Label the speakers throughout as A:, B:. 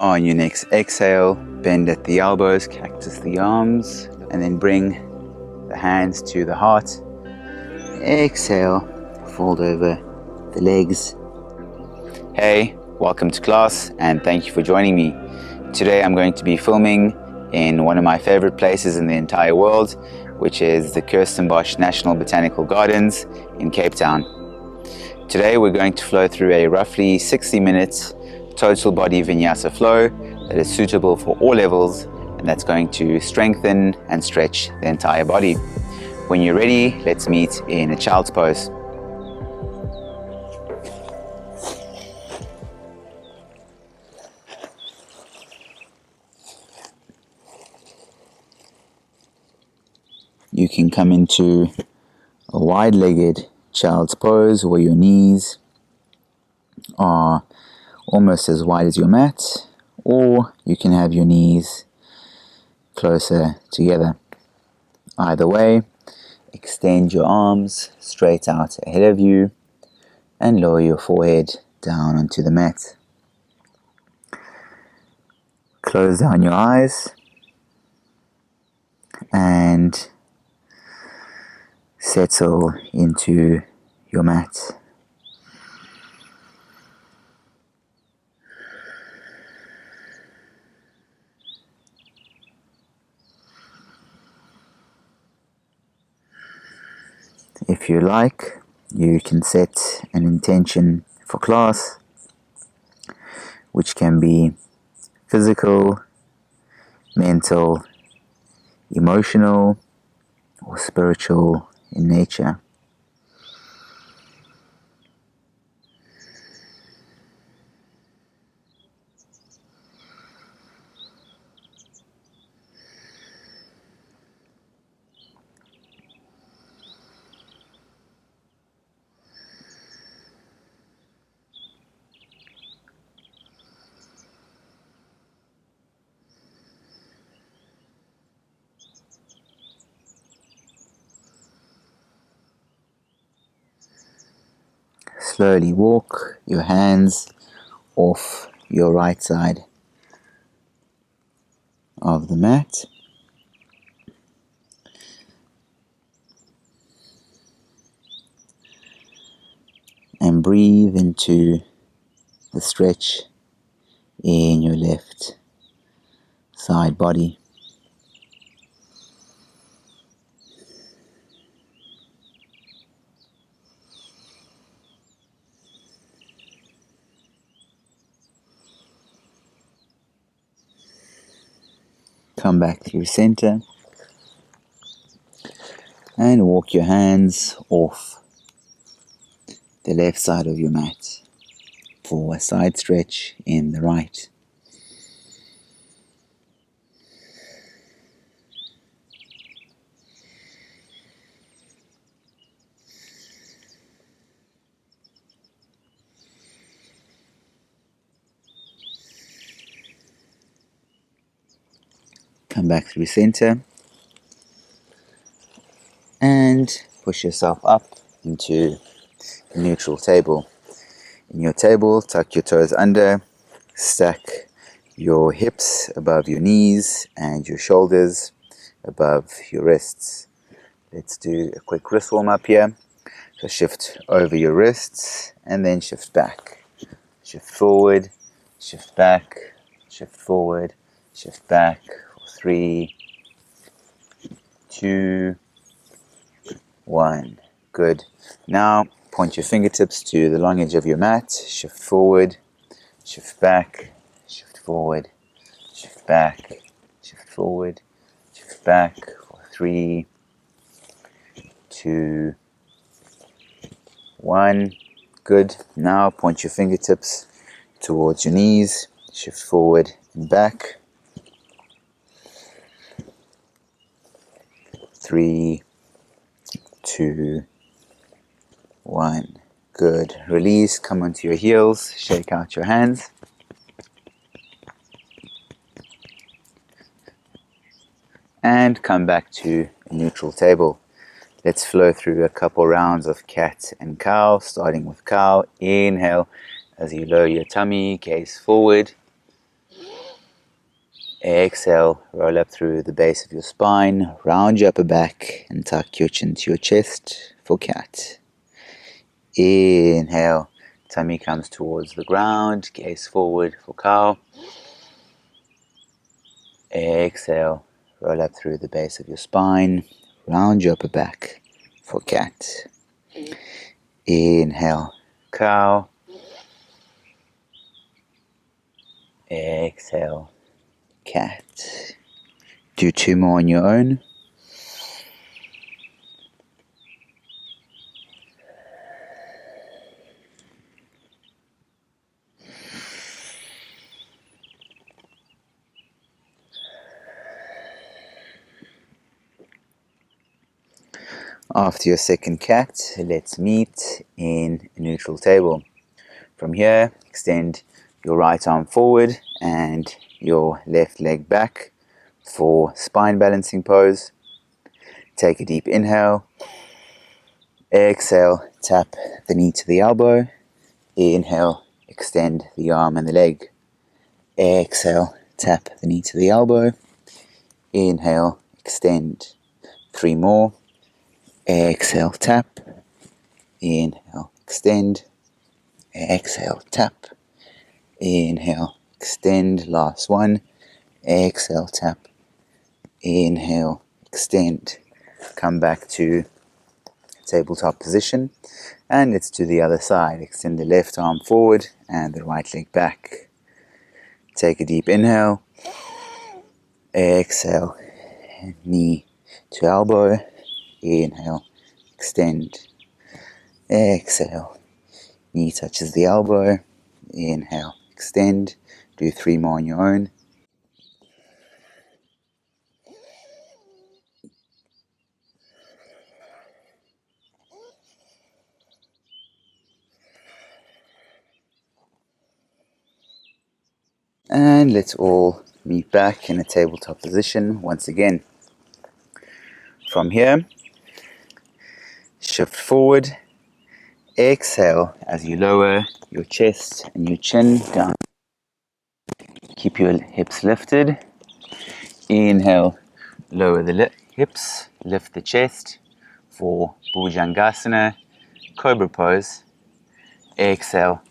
A: On your next exhale, bend at the elbows, cactus the arms, and then bring the hands to the heart. Exhale, fold over the legs. Hey, welcome to class and thank you for joining me. Today I'm going to be filming in one of my favorite places in the entire world, which is the Kirstenbosch National Botanical Gardens in Cape Town. Today we're going to flow through a roughly 60 minutes total body Vinyasa flow that is suitable for all levels and that's going to strengthen and stretch the entire body. When you're ready, let's meet in a child's pose. You can come into a wide-legged child's pose where your knees are almost as wide as your mat, or you can have your knees closer together. Either way, extend your arms straight out ahead of you and lower your forehead down onto the mat. Close down your eyes and settle into your mat. If you like, you can set an intention for class, which can be physical, mental, emotional, or spiritual in nature. Slowly walk your hands off your right side of the mat. And breathe into the stretch in your left side body. Come back through center and walk your hands off the left side of your mat for a side stretch in the right. Come back through center and push yourself up into a neutral table. In your table, tuck your toes under, stack your hips above your knees and your shoulders above your wrists. Let's do a quick wrist warm up here. So shift over your wrists and then shift back. Shift forward, shift back, shift forward, shift back. 3, 2, 1. Good. Now point your fingertips to the long edge of your mat. Shift forward, shift back, shift forward, shift back, shift forward, shift back. 3, 2, 1. Good. Now point your fingertips towards your knees. Shift forward and back. 3, 2, 1. Good. Release, come onto your heels, shake out your hands. And come back to a neutral table. Let's flow through a couple rounds of cat and cow, starting with cow. Inhale as you lower your tummy, gaze forward. Exhale, roll up through the base of your spine, round your upper back and tuck your chin to your chest for cat. Inhale, tummy comes towards the ground, gaze forward for cow. Exhale, roll up through the base of your spine, round your upper back for cat. Inhale, cow. Exhale, cat. Do 2 more on your own. After your second cat, let's meet in a neutral table. From here, extend your right arm forward and your left leg back for spine balancing pose. Take a deep inhale. Exhale, tap the knee to the elbow. Inhale, extend the arm and the leg. Exhale, tap the knee to the elbow. Inhale, extend. 3 more. Exhale, tap. Inhale, extend. Exhale, tap. Inhale, extend. Last one. Exhale, tap. Inhale, extend. Come back to tabletop position. And let's do the other side. Extend the left arm forward and the right leg back. Take a deep inhale. Exhale. Knee to elbow. Inhale. Extend. Exhale. Knee touches the elbow. Inhale. Extend. Do 3 more on your own. And let's all meet back in a tabletop position once again. From here, shift forward. Exhale as you lower your chest and your chin down. Keep your hips lifted. Inhale, lower the hips, lift the chest for Bhujangasana, Cobra pose. Exhale,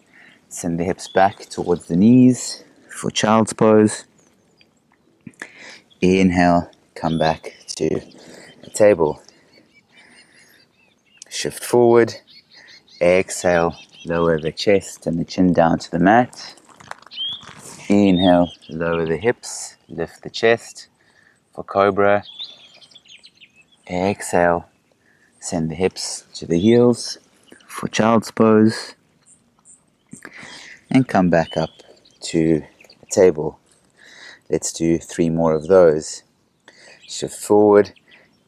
A: send the hips back towards the knees for Child's pose. Inhale, come back to a table. Shift forward. Exhale, lower the chest and the chin down to the mat. Inhale, lower the hips, lift the chest for Cobra. Exhale, send the hips to the heels for Child's pose. And come back up to a table. Let's do 3 more of those. Shift forward.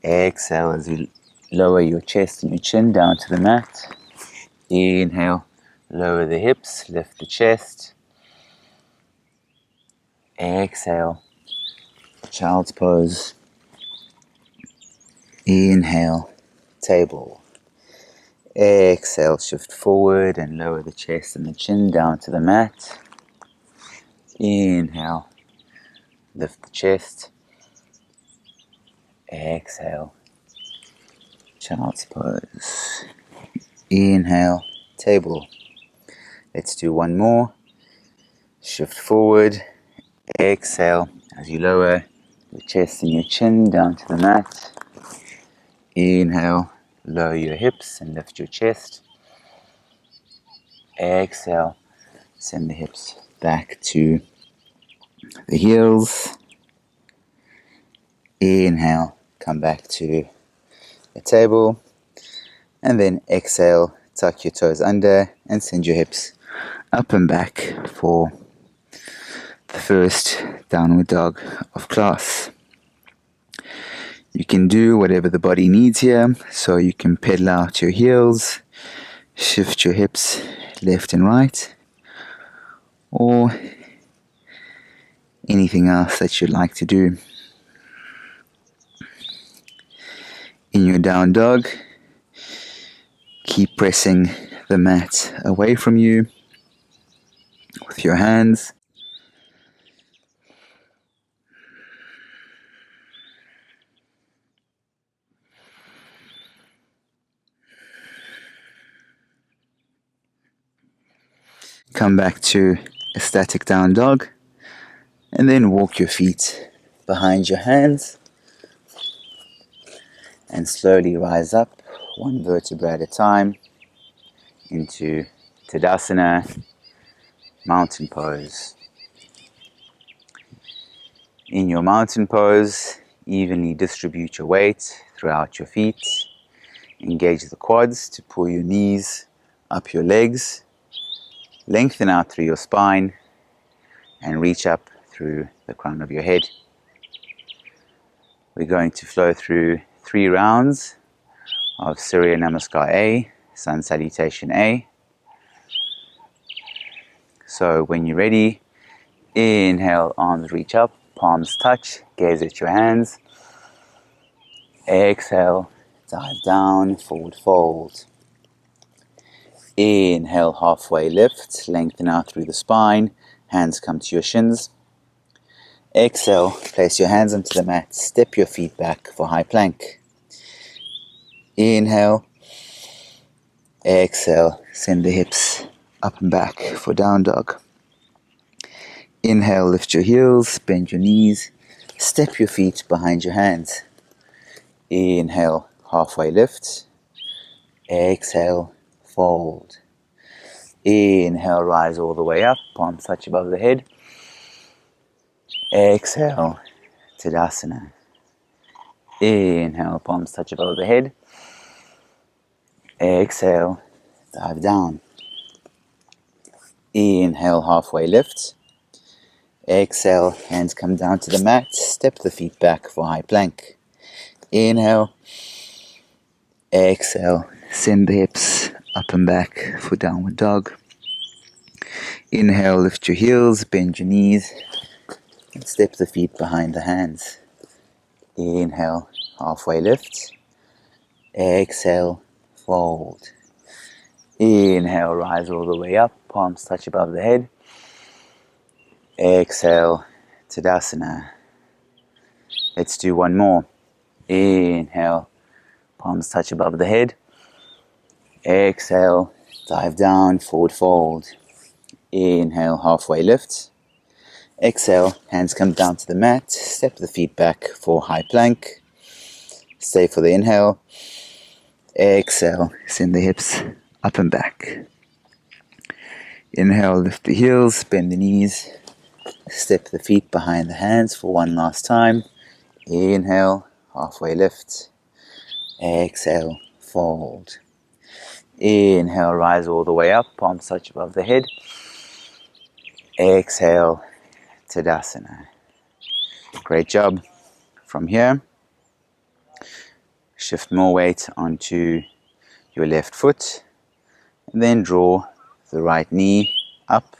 A: Exhale as you lower your chest and your chin down to the mat. Inhale, lower the hips, lift the chest. Exhale, Child's pose. Inhale, table. Exhale, shift forward and lower the chest and the chin down to the mat. Inhale, lift the chest. Exhale, Child's pose. Inhale, table. Let's do 1 more. Shift forward. Exhale as you lower your chest and your chin down to the mat. Inhale, lower your hips and lift your chest. Exhale, send the hips back to the heels. Inhale, come back to the table. And then exhale, tuck your toes under and send your hips up and back for the first downward dog of class. You can do whatever the body needs here, so you can pedal out your heels, shift your hips left and right, or anything else that you'd like to do. In your down dog, keep pressing the mat away from you with your hands. come back to a static down dog, and then walk your feet behind your hands and slowly rise up one vertebra at a time into Tadasana, mountain pose. In your mountain pose, evenly distribute your weight throughout your feet. Engage the quads to pull your knees up your legs. Lengthen out through your spine and reach up through the crown of your head. We're going to flow through 3 rounds of Surya Namaskar A, Sun Salutation A. So when you're ready, inhale, arms reach up, palms touch, gaze at your hands. Exhale, dive down, forward fold. Inhale, halfway lift, lengthen out through the spine, hands come to your shins. Exhale, place your hands onto the mat, step your feet back for high plank. Inhale, exhale, send the hips up and back for down dog. Inhale, lift your heels, bend your knees, step your feet behind your hands. Inhale, halfway lift. Exhale, fold. Inhale, rise all the way up, palms touch above the head. Exhale, Tadasana. Inhale, palms touch above the head. Exhale, dive down. Inhale, halfway lift. Exhale, hands come down to the mat, step the feet back for high plank. Inhale. Exhale, send the hips up and back for downward dog. Inhale, lift your heels, bend your knees, and step the feet behind the hands. Inhale, halfway lift. Exhale, fold. Inhale, rise all the way up, palms touch above the head. Exhale, Tadasana. Let's do one more. Inhale, palms touch above the head. Exhale, dive down, forward fold. Inhale, halfway lift. Exhale, hands come down to the mat, step the feet back for high plank. Stay for the inhale. Exhale, send the hips up and back. Inhale, lift the heels, bend the knees, step the feet behind the hands for one last time. Inhale, halfway lift. Exhale, fold. Inhale, rise all the way up, palms touch above the head. Exhale, Tadasana. Great job. From here, shift more weight onto your left foot, and then draw the right knee up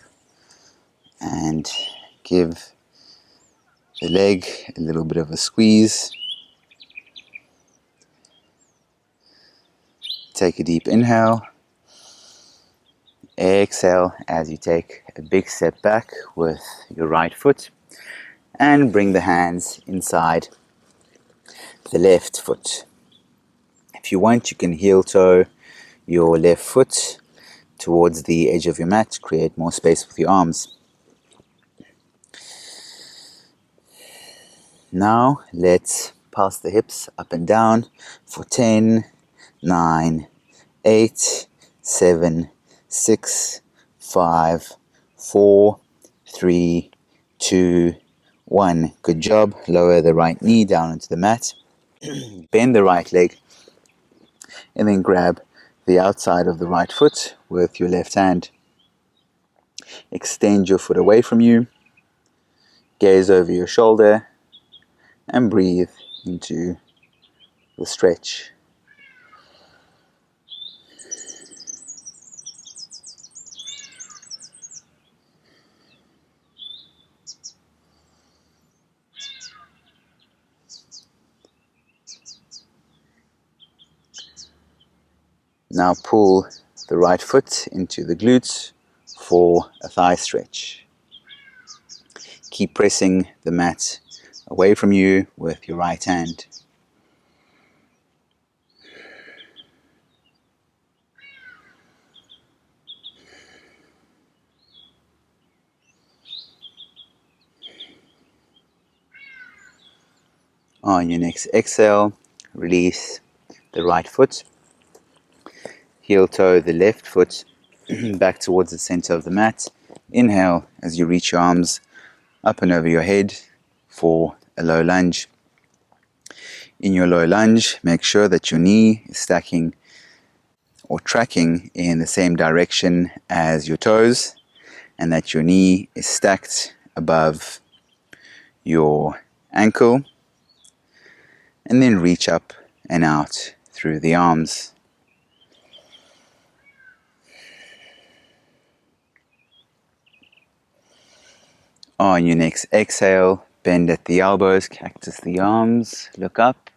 A: and give the leg a little bit of a squeeze. Take a deep inhale. Exhale as you take a big step back with your right foot, and bring the hands inside the left foot. If you want, you can heel toe your left foot towards the edge of your mat to create more space with your arms. Now let's pulse the hips up and down for 10, 9, 8, 7, 6, 5, 4, 3, 2, 1. Good job. Lower the right knee down into the mat. Bend the right leg and then grab the outside of the right foot with your left hand. Extend your foot away from you. Gaze over your shoulder and breathe into the stretch. Now pull the right foot into the glutes for a thigh stretch. Keep pressing the mat away from you with your right hand. On your next exhale, release the right foot. Heel toe the left foot back towards the center of the mat. Inhale as you reach your arms up and over your head for a low lunge. In your low lunge, make sure that your knee is stacking or tracking in the same direction as your toes, and that your knee is stacked above your ankle, and then reach up and out through the arms. On your next exhale, bend at the elbows, cactus the arms, look up.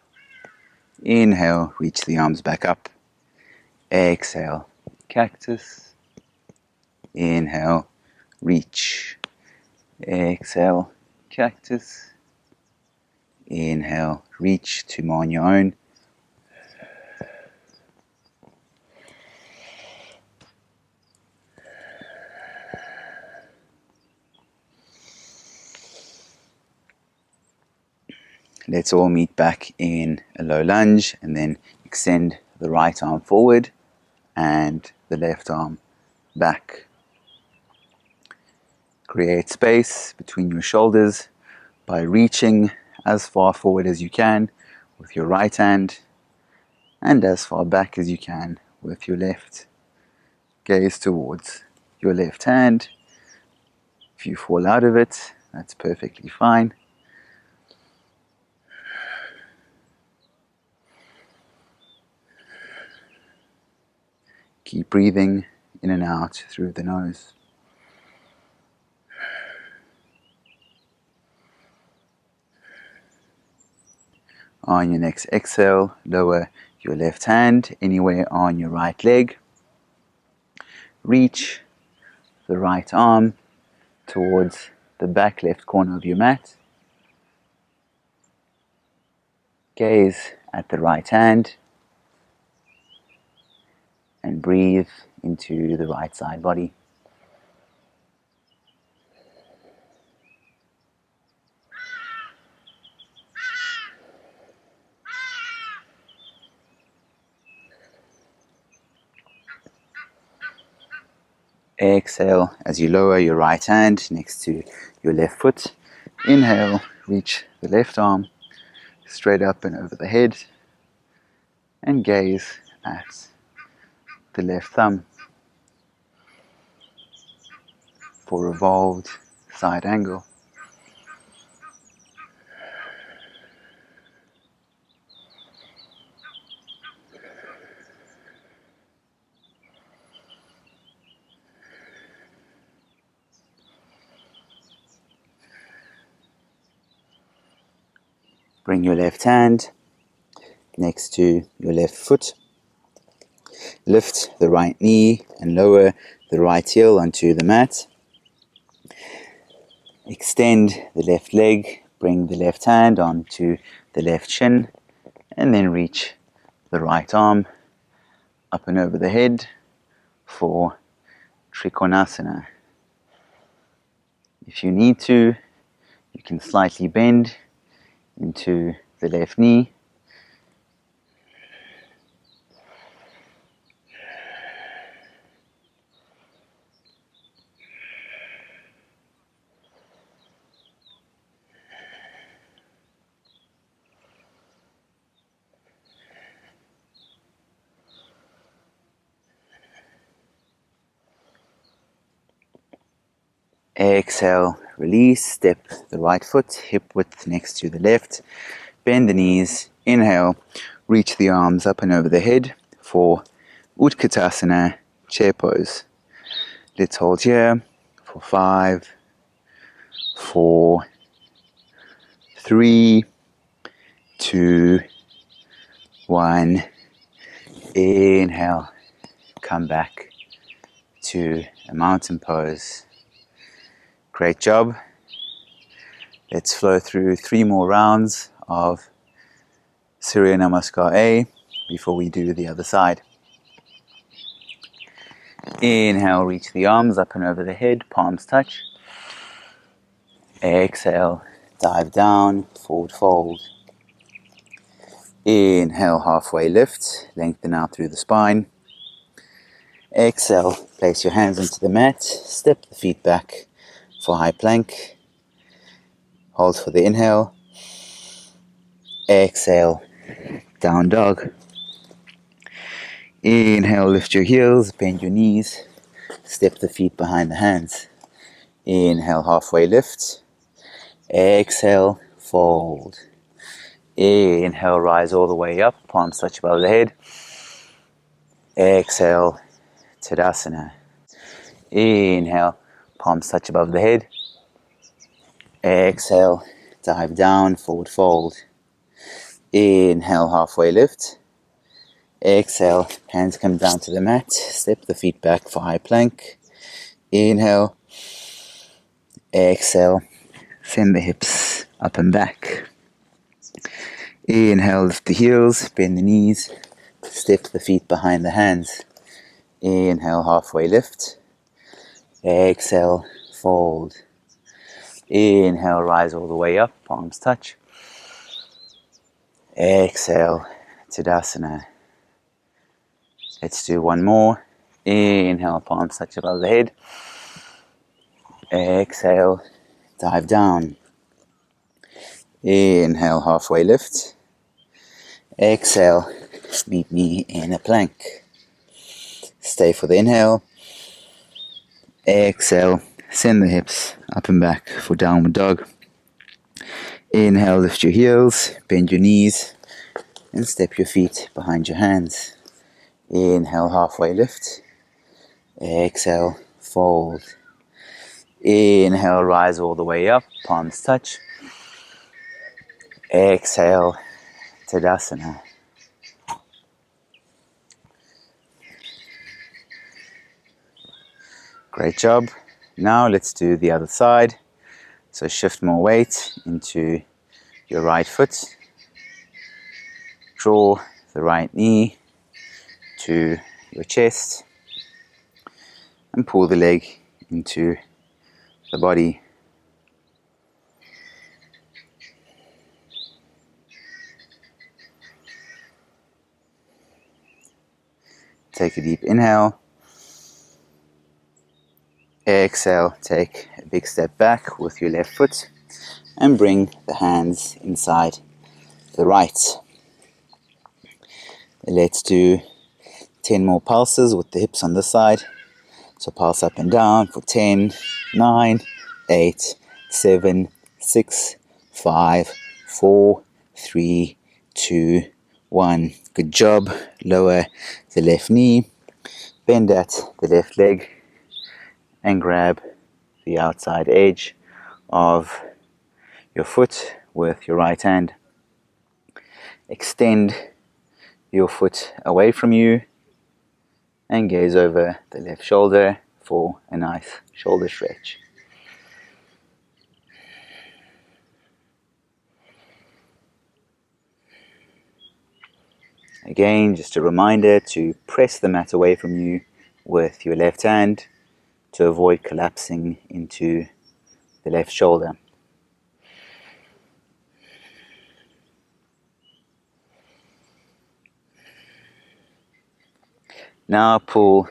A: Inhale, reach the arms back up. Exhale, cactus. Inhale, reach. Exhale, cactus. Inhale, reach, 2 more on your own. Let's all meet back in a low lunge, and then extend the right arm forward and the left arm back. Create space between your shoulders by reaching as far forward as you can with your right hand and as far back as you can with your left. Gaze towards your left hand. If you fall out of it, that's perfectly fine. Keep breathing in and out through the nose. On your next exhale, lower your left hand anywhere on your right leg. Reach the right arm towards the back left corner of your mat. Gaze at the right hand and breathe into the right side body. Exhale as you lower your right hand next to your left foot. Inhale, reach the left arm straight up and over the head, and gaze at the left thumb for revolved side angle. Bring your left hand next to your left foot. Lift the right knee and lower the right heel onto the mat. Extend the left leg, bring the left hand onto the left shin, and then reach the right arm up and over the head for Trikonasana. If you need to, you can slightly bend into the left knee. Exhale, release, step the right foot hip width next to the left. Bend the knees, inhale, reach the arms up and over the head for Utkatasana, chair pose. Let's hold here for 5, 4, 3, 2, 1. Inhale, come back to a mountain pose. Great job. Let's flow through 3 more rounds of Surya Namaskar A before we do the other side. Inhale, reach the arms up and over the head, palms touch. Exhale, dive down, forward fold. Inhale, halfway lift, lengthen out through the spine. Exhale, place your hands onto the mat, step the feet back for high plank. Hold for the inhale. Exhale, down dog. Inhale, lift your heels, bend your knees, step the feet behind the hands. Inhale, halfway lift. Exhale, fold. Inhale, rise all the way up, palms touch above the head. Exhale, Tadasana. Inhale, palms touch above the head. Exhale, dive down, forward fold. Inhale, halfway lift. Exhale, hands come down to the mat. Step the feet back for high plank. Inhale. Exhale, send the hips up and back. Inhale, lift the heels, bend the knees. Step the feet behind the hands. Inhale, halfway lift. Exhale, fold. Inhale, rise all the way up, palms touch. Exhale, Tadasana. Let's do one more. Inhale, palms touch above the head. Exhale, dive down. Inhale, halfway lift. Exhale, meet me in a plank. Stay for the inhale. Exhale, send the hips up and back for downward dog. Inhale, lift your heels, bend your knees, and step your feet behind your hands. Inhale, halfway lift. Exhale, fold. Inhale, rise all the way up, palms touch. Exhale, Tadasana. Great job. Now let's do the other side. So shift more weight into your right foot. Draw the right knee to your chest and pull the leg into the body. Take a deep inhale. Exhale, take a big step back with your left foot and bring the hands inside the right. Let's do 10 more pulses with the hips on this side. So pulse up and down for 10, 9, 8, 7, 6, 5, 4, 3, 2, 1. Good job. Lower the left knee, bend at the left leg, and grab the outside edge of your foot with your right hand. Extend your foot away from you and gaze over the left shoulder for a nice shoulder stretch. Again, just a reminder to press the mat away from you with your left hand to avoid collapsing into the left shoulder. Now pull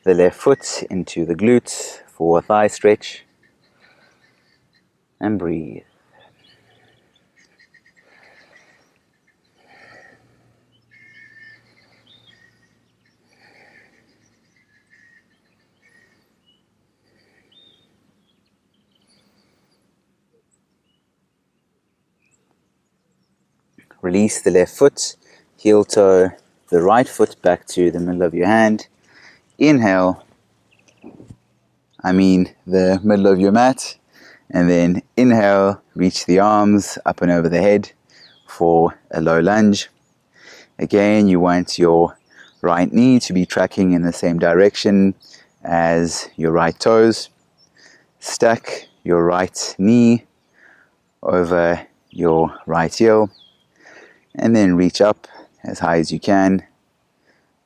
A: the left foot into the glutes for a thigh stretch and breathe. Release the left foot, heel toe the right foot back to the middle of your hand. Inhale, the middle of your mat. And then inhale, reach the arms up and over the head for a low lunge. Again, you want your right knee to be tracking in the same direction as your right toes. Stack your right knee over your right heel. And then reach up as high as you can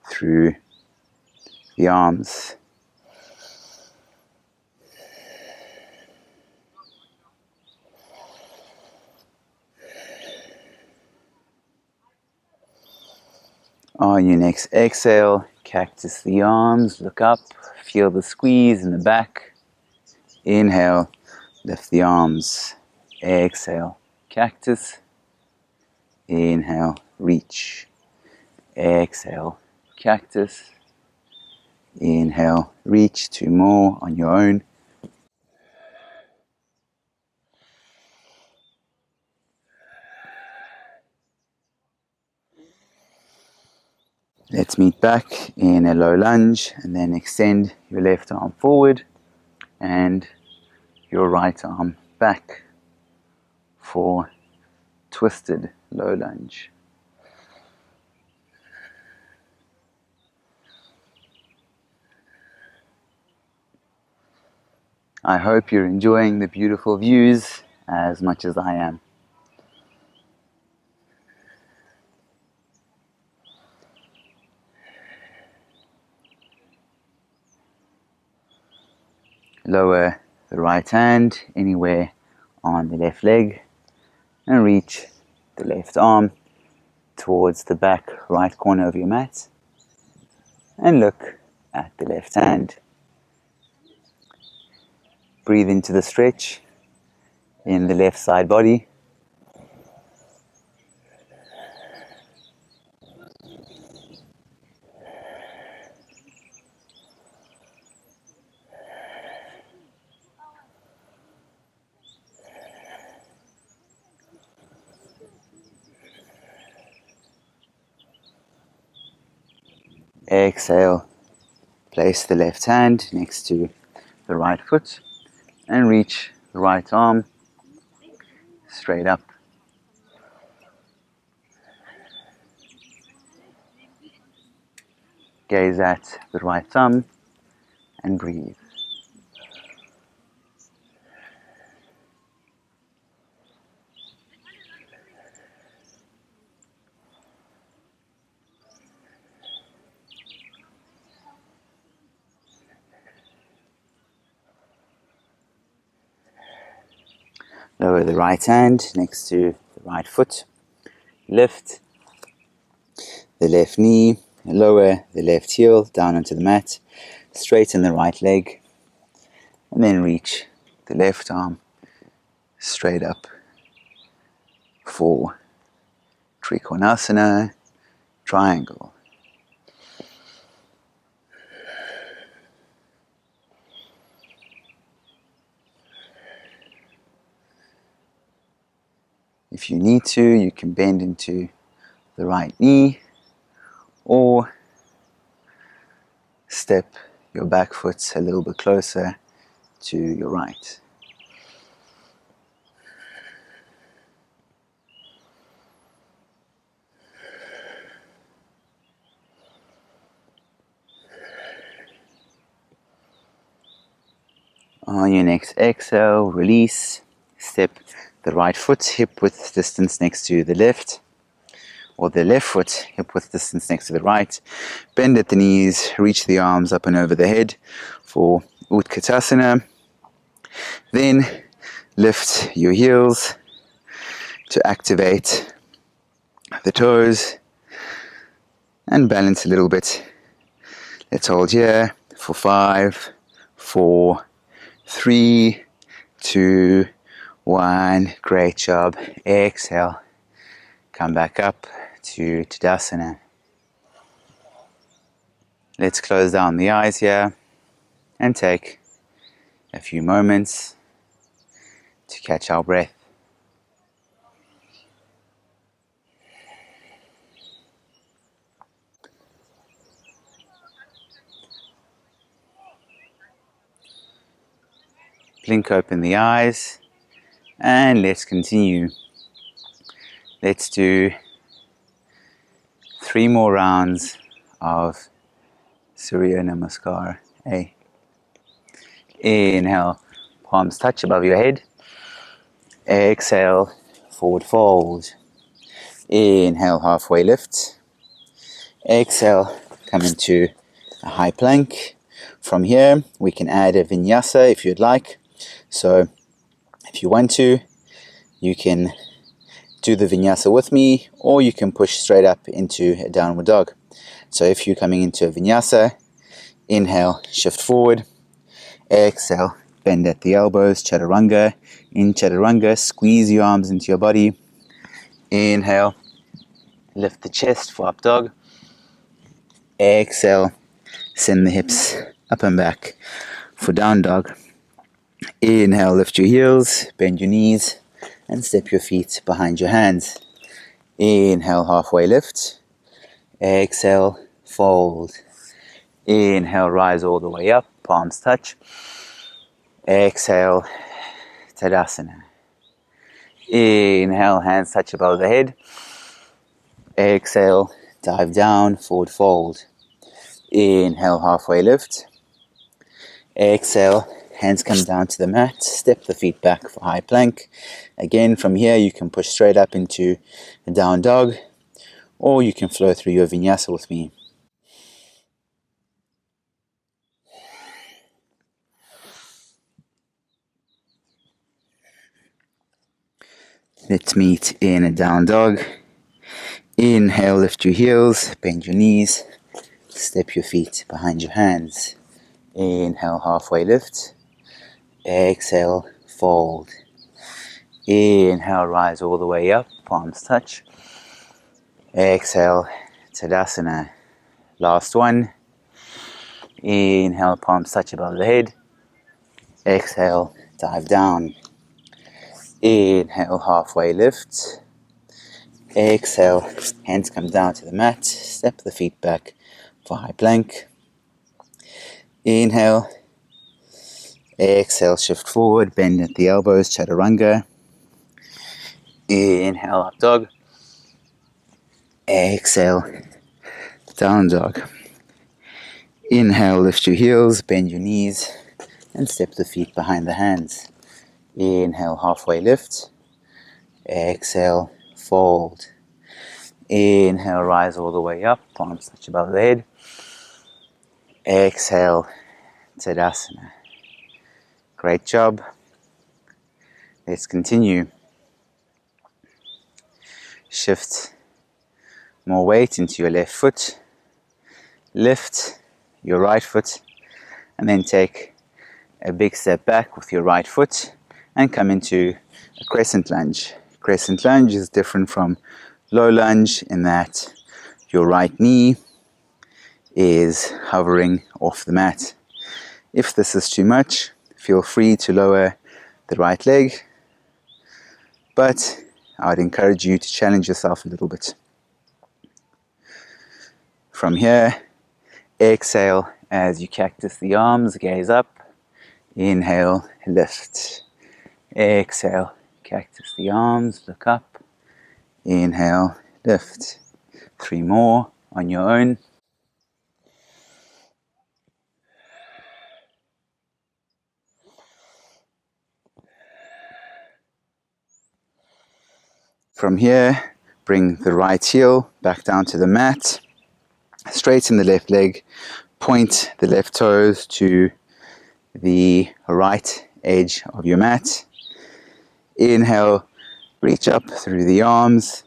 A: through the arms. On your next exhale, cactus the arms, look up, feel the squeeze in the back. Inhale, lift the arms. Exhale, cactus. Inhale, reach. Exhale, cactus. Inhale, reach. 2 more on your own. Let's meet back in a low lunge and then extend your left arm forward and your right arm back for twisted low lunge. I hope you're enjoying the beautiful views as much as I am. Lower the right hand anywhere on the left leg and reach the left arm towards the back right corner of your mat and look at the left hand. Breathe into the stretch in the left side body. Exhale, place the left hand next to the right foot and reach the right arm straight up. Gaze at the right thumb and breathe. Lower the right hand next to the right foot. Lift the left knee, lower the left heel down onto the mat. Straighten the right leg and then reach the left arm straight up for Trikonasana, triangle. If you need to, you can bend into the right knee or step your back foot a little bit closer to your right. On your next exhale, release, step the right foot hip width distance next to the left, or the left foot hip width distance next to the right. Bend at the knees, reach the arms up and over the head for Utkatasana. Then lift your heels to activate the toes and balance a little bit. Let's hold here for 5, 4, 3, 2, 1. Great job. Exhale. Come back up to Tadasana. Let's close down the eyes here and take a few moments to catch our breath. Blink open the eyes and let's continue. Let's do 3 more rounds of Surya Namaskar. Inhale, palms touch above your head. Exhale, forward fold. Inhale, halfway lift. Exhale, come into a high plank. From here, we can add a Vinyasa if you'd like. So, if you want to, you can do the Vinyasa with me, or you can push straight up into a downward dog. So if you're coming into a Vinyasa, inhale, shift forward. Exhale, bend at the elbows, chaturanga. In chaturanga, squeeze your arms into your body. Inhale, lift the chest for up dog. Exhale, send the hips up and back for down dog. Inhale, lift your heels, bend your knees, and step your feet behind your hands. Inhale, halfway lift. Exhale, fold. Inhale, rise all the way up, palms touch. Exhale, Tadasana. Inhale, hands touch above the head. Exhale, dive down, forward fold. Inhale, halfway lift. Exhale, hands come down to the mat. Step the feet back for high plank. Again, from here you can push straight up into a down dog, or you can flow through your Vinyasa with me. Let's meet in a down dog. Inhale, lift your heels, bend your knees, step your feet behind your hands. Inhale, halfway lift. Exhale, fold. Inhale, rise all the way up, palms touch. Exhale, Tadasana. Last one. Inhale, palms touch above the head. Exhale, dive down. Inhale, halfway lift. Exhale, hands come down to the mat. Step the feet back for high plank. Inhale. Exhale, shift forward, bend at the elbows, chaturanga. Inhale, up dog. Exhale, down dog. Inhale, lift your heels, bend your knees, and step the feet behind the hands. Inhale, halfway lift. Exhale, fold. Inhale, rise all the way up, palms touch above the head. Exhale, Tadasana. Great job. Let's continue. Shift more weight into your left foot. Lift your right foot, and then take a big step back with your right foot and come into a crescent lunge. Crescent lunge is different from low lunge in that your right knee is hovering off the mat. If this is too much, feel free to lower the right leg, but I would encourage you to challenge yourself a little bit. From here, exhale as you cactus the arms, gaze up. Inhale, lift. Exhale, cactus the arms, look up. Inhale, lift. 3 more on your own. From here, bring the right heel back down to the mat. Straighten the left leg. Point the left toes to the right edge of your mat. Inhale, reach up through the arms.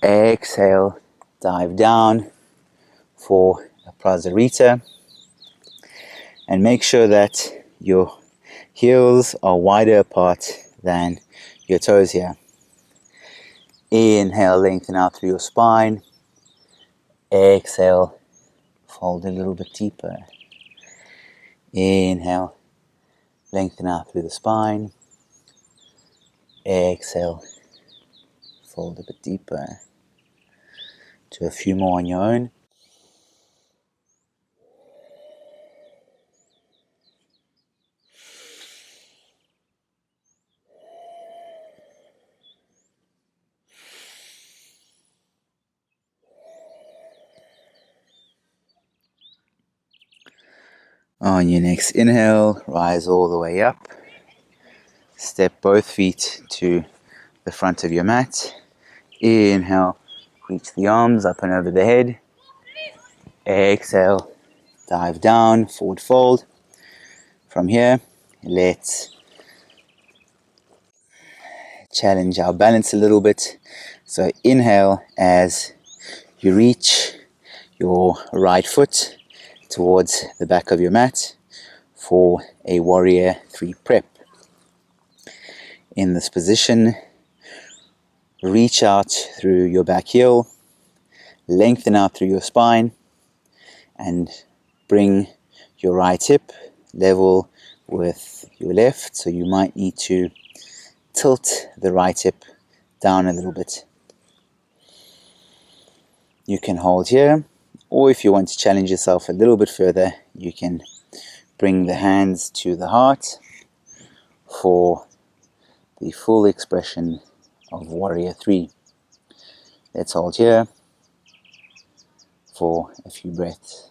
A: Exhale, dive down for a Prasarita. And make sure that your heels are wider apart than your toes here. Inhale, lengthen out through your spine. Exhale, fold a little bit deeper. Inhale, lengthen out through the spine. Exhale, fold a bit deeper. Do a few more on your own. On your next inhale, rise all the way up. Step both feet to the front of your mat. Inhale, reach the arms up and over the head. Exhale, dive down, forward fold. From here, let's challenge our balance a little bit. So inhale as you reach your right foot towards the back of your mat for a warrior 3 prep. In this position, reach out through your back heel, lengthen out through your spine, and bring your right hip level with your left. So you might need to tilt the right hip down a little bit. You can hold here, or if you want to challenge yourself a little bit further, you can bring the hands to the heart for the full expression of Warrior 3. Let's hold here for a few breaths.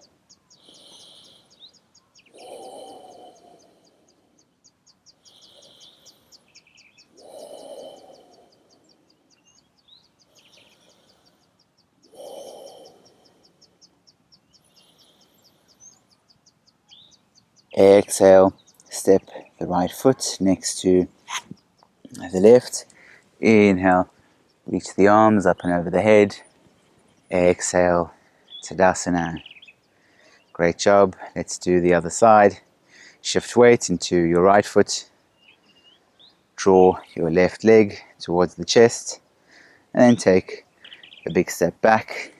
A: Exhale, step the right foot next to the left. Inhale, reach the arms up and over the head. Exhale, Tadasana. Great job. Let's do the other side. Shift weight into your right foot. Draw your left leg towards the chest. And then take a big step back.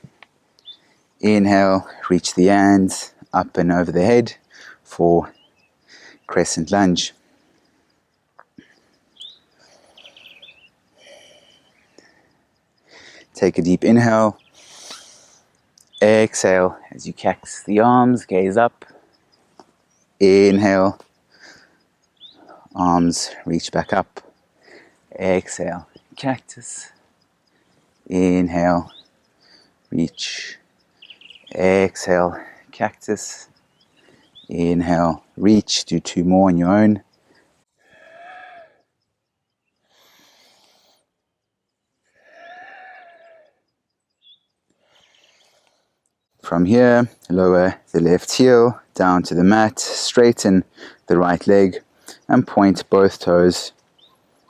A: Inhale, reach the hands up and over the head for crescent lunge. Take a deep inhale. Exhale as you cactus the arms, gaze up. Inhale, arms reach back up. Exhale, cactus. Inhale, reach. Exhale, cactus. Inhale, reach. Do 2 more on your own. From here, lower the left heel down to the mat, straighten the right leg, and point both toes,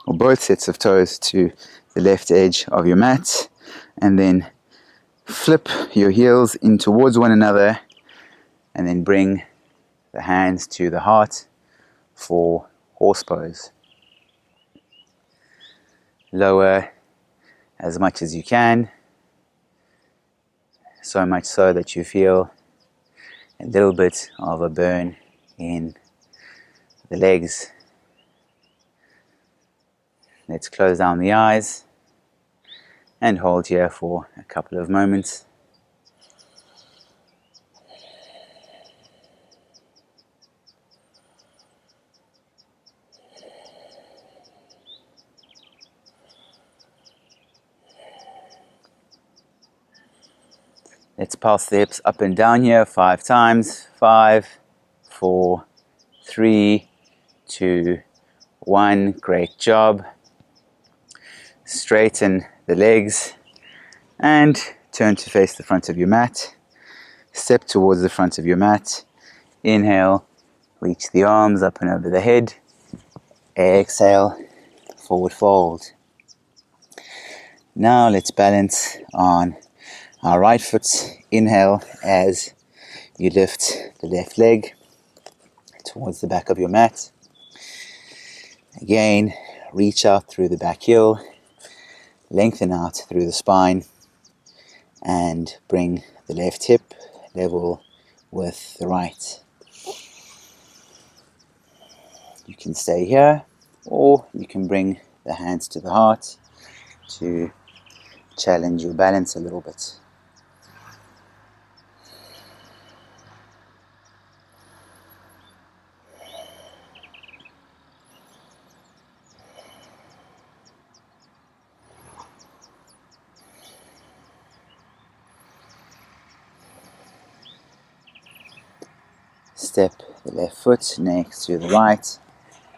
A: or both sets of toes, to the left edge of your mat, and then flip your heels in towards one another, and then bring the hands to the heart for horse pose. Lower as much as you can, so much so that you feel a little bit of a burn in the legs. Let's close down the eyes and hold here for a couple of moments. Let's pulse the hips up and down here 5 times. 5, 4, 3, 2, 1. Great job. Straighten the legs and turn to face the front of your mat. Step towards the front of your mat. Inhale, reach the arms up and over the head. Exhale, forward fold. Now let's balance on our right foot. Inhale as you lift the left leg towards the back of your mat. Again, reach out through the back heel, lengthen out through the spine, and bring the left hip level with the right. You can stay here, or you can bring the hands to the heart to challenge your balance a little bit. Step the left foot next to the right.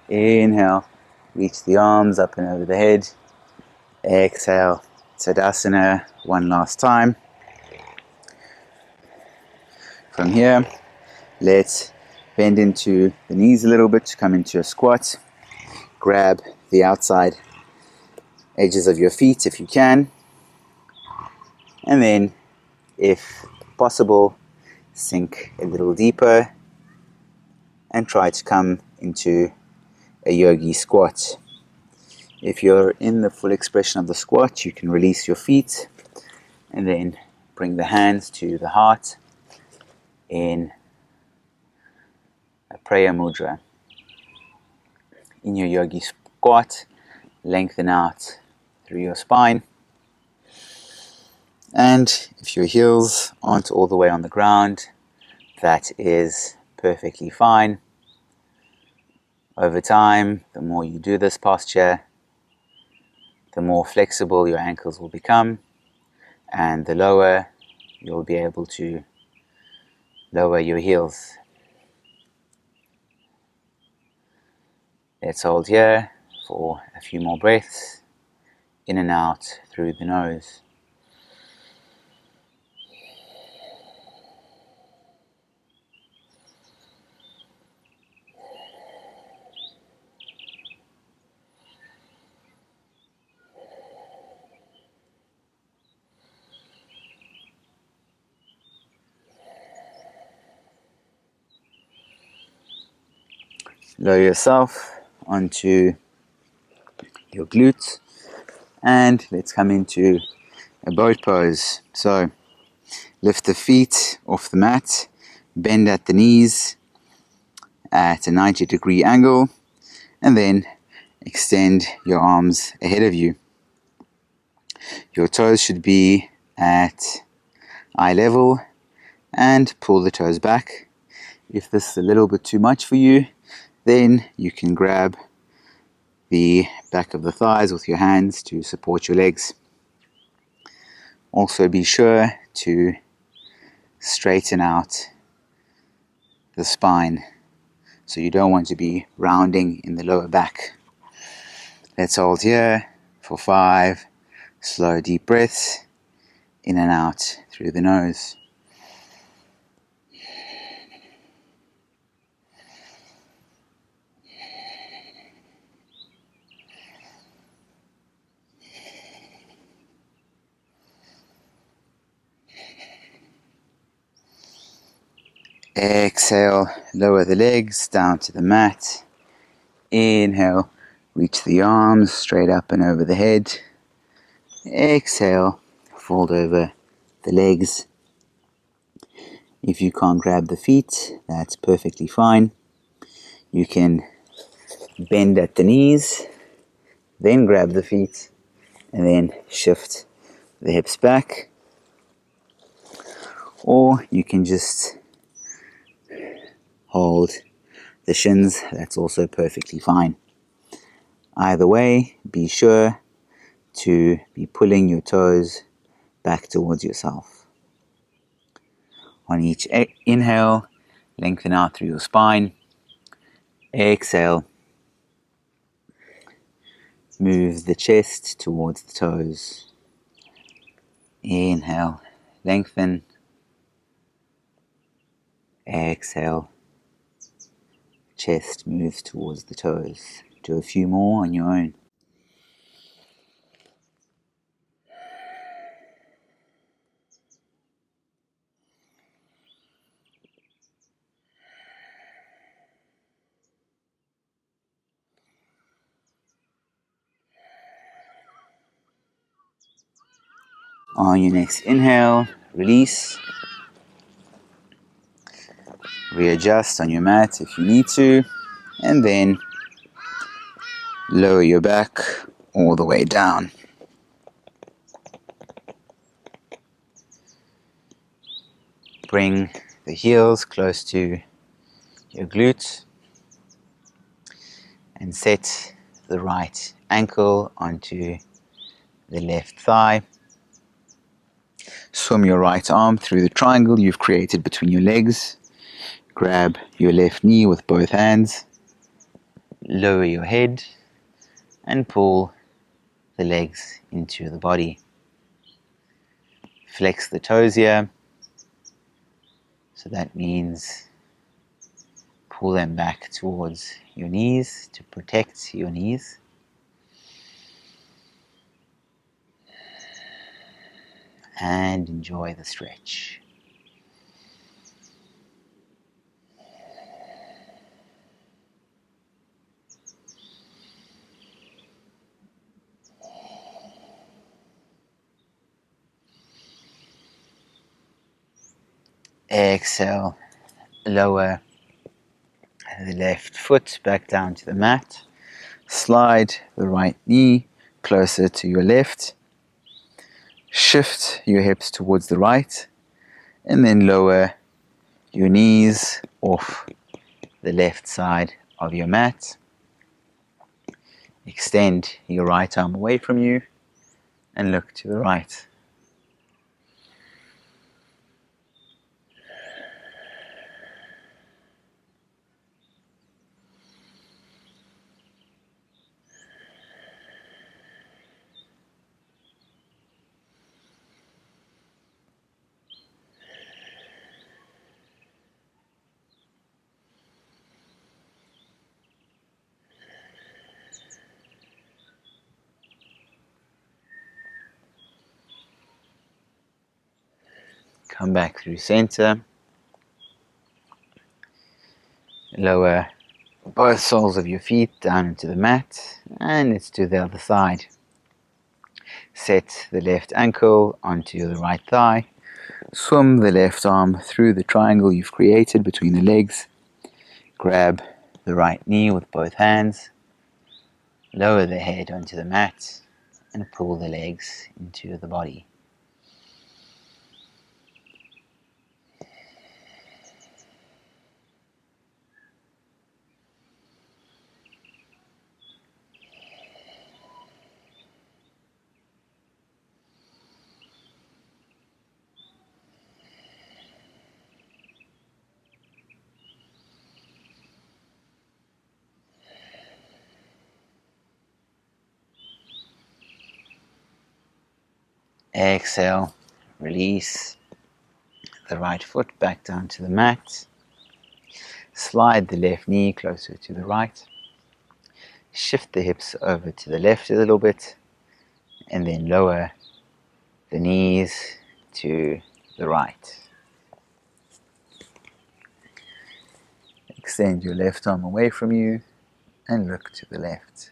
A: Inhale, reach the arms up and over the head. Exhale, Tadasana, one last time. From here, let's bend into the knees a little bit to come into a squat. Grab the outside edges of your feet if you can. And then, if possible, sink a little deeper and try to come into a yogi squat. If you're in the full expression of the squat, you can release your feet and then bring the hands to the heart in a prayer mudra. In your yogi squat, lengthen out through your spine. And if your heels aren't all the way on the ground, that is perfectly fine. Over time, the more you do this posture, the more flexible your ankles will become, and the lower you'll be able to lower your heels. Let's hold here for a few more breaths, in and out through the nose. Lower yourself onto your glutes and let's come into a boat pose. So lift the feet off the mat, bend at the knees at a 90-degree angle, and then extend your arms ahead of you. Your toes should be at eye level and pull the toes back. If this is a little bit too much for you, then you can grab the back of the thighs with your hands to support your legs. Also be sure to straighten out the spine, so you don't want to be rounding in the lower back. Let's hold here for 5 slow deep breaths in and out through the nose. Exhale, lower the legs down to the mat. Inhale, reach the arms straight up and over the head. Exhale, fold over the legs. If you can't grab the feet, that's perfectly fine. You can bend at the knees, then grab the feet, and then shift the hips back. Or you can just hold the shins, that's also perfectly fine. Either way, be sure to be pulling your toes back towards yourself. On each inhale, lengthen out through your spine. Exhale, move the chest towards the toes. Inhale, lengthen. Exhale, chest moves towards the toes. Do a few more on your own. On your next inhale, release. Readjust on your mat if you need to, and then lower your back all the way down. Bring the heels close to your glutes and set the right ankle onto the left thigh. Swim your right arm through the triangle you've created between your legs. Grab your left knee with both hands. Lower your head and pull the legs into the body. Flex the toes here. So that means pull them back towards your knees to protect your knees. And enjoy the stretch. Exhale, lower the left foot back down to the mat. Slide the right knee closer to your left. Shift your hips towards the right. And then lower your knees off the left side of your mat. Extend your right arm away from you and look to the right. Come back through center. Lower both soles of your feet down into the mat, and let's do the other side. Set the left ankle onto the right thigh. Swim the left arm through the triangle you've created between the legs. Grab the right knee with both hands. Lower the head onto the mat and pull the legs into the body. Exhale, release the right foot back down to the mat. Slide the left knee closer to the right. Shift the hips over to the left a little bit, and then lower the knees to the right. Extend your left arm away from you and look to the left.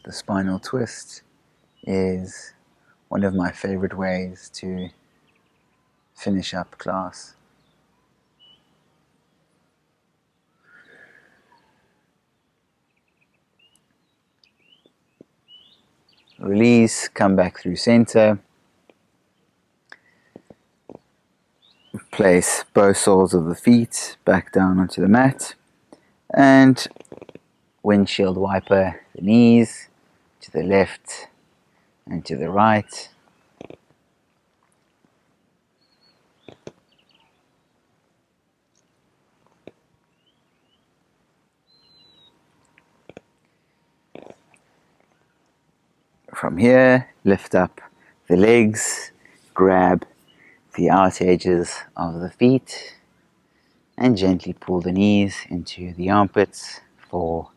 A: The spinal twist is one of my favorite ways to finish up class. Release, come back through center. Place both soles of the feet back down onto the mat. And windshield wiper the knees to the left and to the right. From here, lift up the legs, grab the outer edges of the feet, and gently pull the knees into the armpits for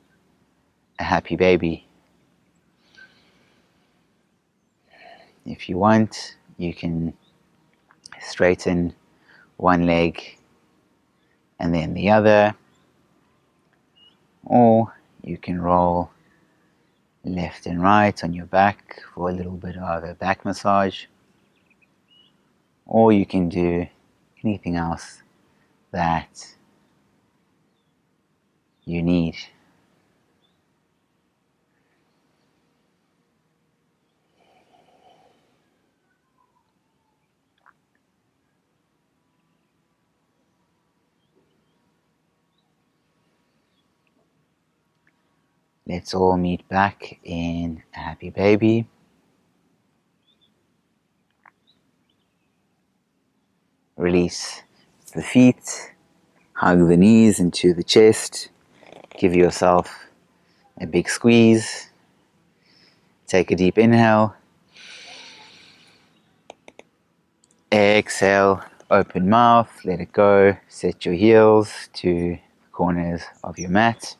A: a happy baby. If you want, you can straighten one leg and then the other, or you can roll left and right on your back for a little bit of a back massage, or you can do anything else that you need. Let's all meet back in a happy baby. Release the feet, hug the knees into the chest, give yourself a big squeeze. Take a deep inhale. Exhale, open mouth, let it go. Set your heels to the corners of your mat.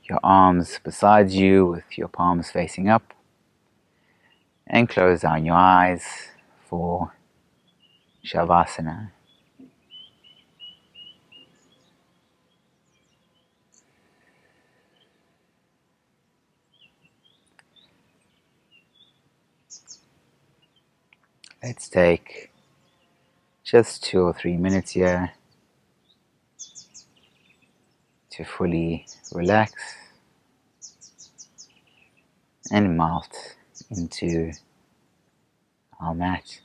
A: Your arms beside you with your palms facing up. And close down your eyes for Savasana. Let's take just 2 or 3 minutes here to fully relax and melt into our mat.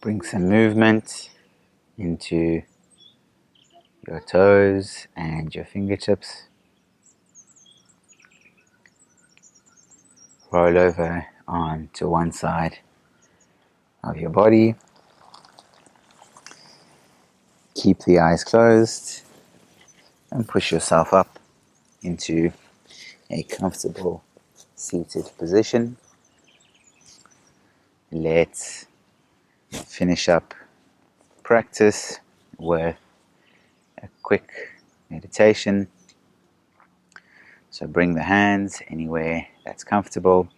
A: Bring some movement into your toes and your fingertips. Roll over onto one side of your body. Keep the eyes closed and push yourself up into a comfortable seated position. Let's finish up practice with a quick meditation. So bring the hands anywhere that's comfortable.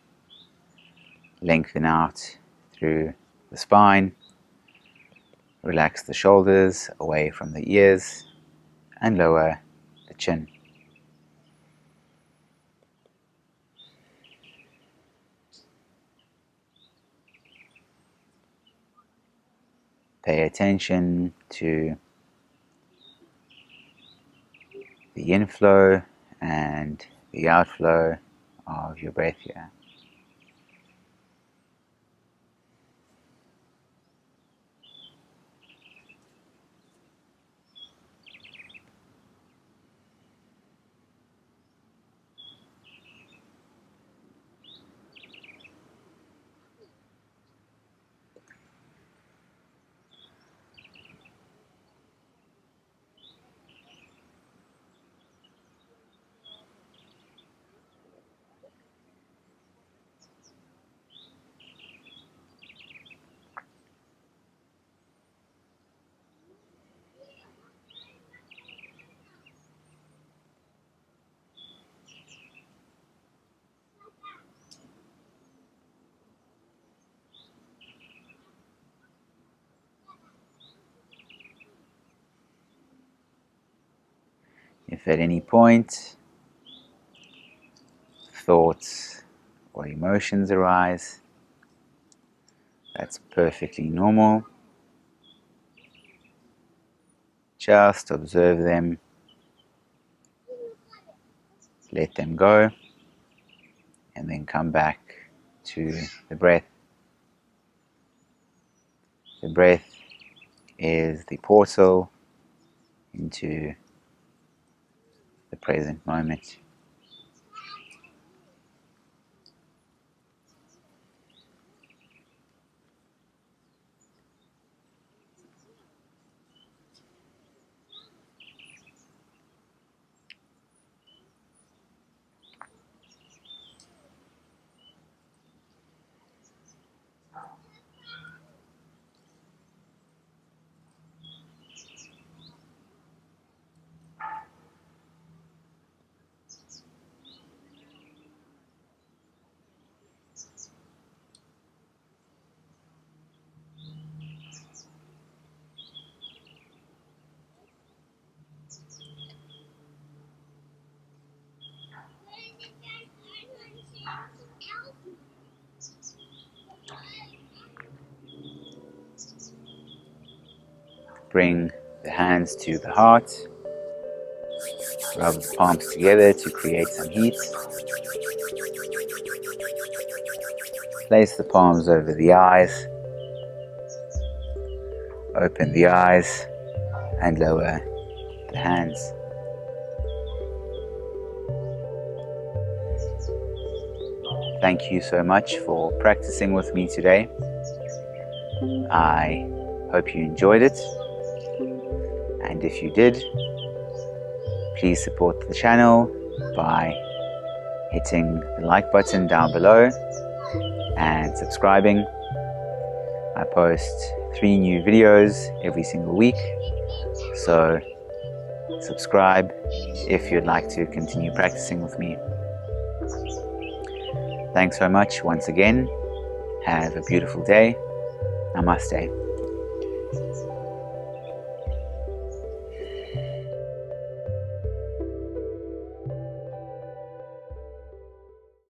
A: Lengthen out through the spine. Relax the shoulders away from the ears and lower the chin. Pay attention to the inflow and the outflow of your breath here. If at any point thoughts or emotions arise, that's perfectly normal. Just observe them, let them go, and then come back to the breath. The breath is the portal into the present moment. Bring the hands to the heart. Rub the palms together to create some heat. Place the palms over the eyes. Open the eyes and lower the hands. Thank you so much for practicing with me today. I hope you enjoyed it. And if you did, please support the channel by hitting the like button down below and subscribing. I post 3 new videos every single week, so subscribe if you'd like to continue practicing with me. Thanks so much once again. Have a beautiful day. Namaste.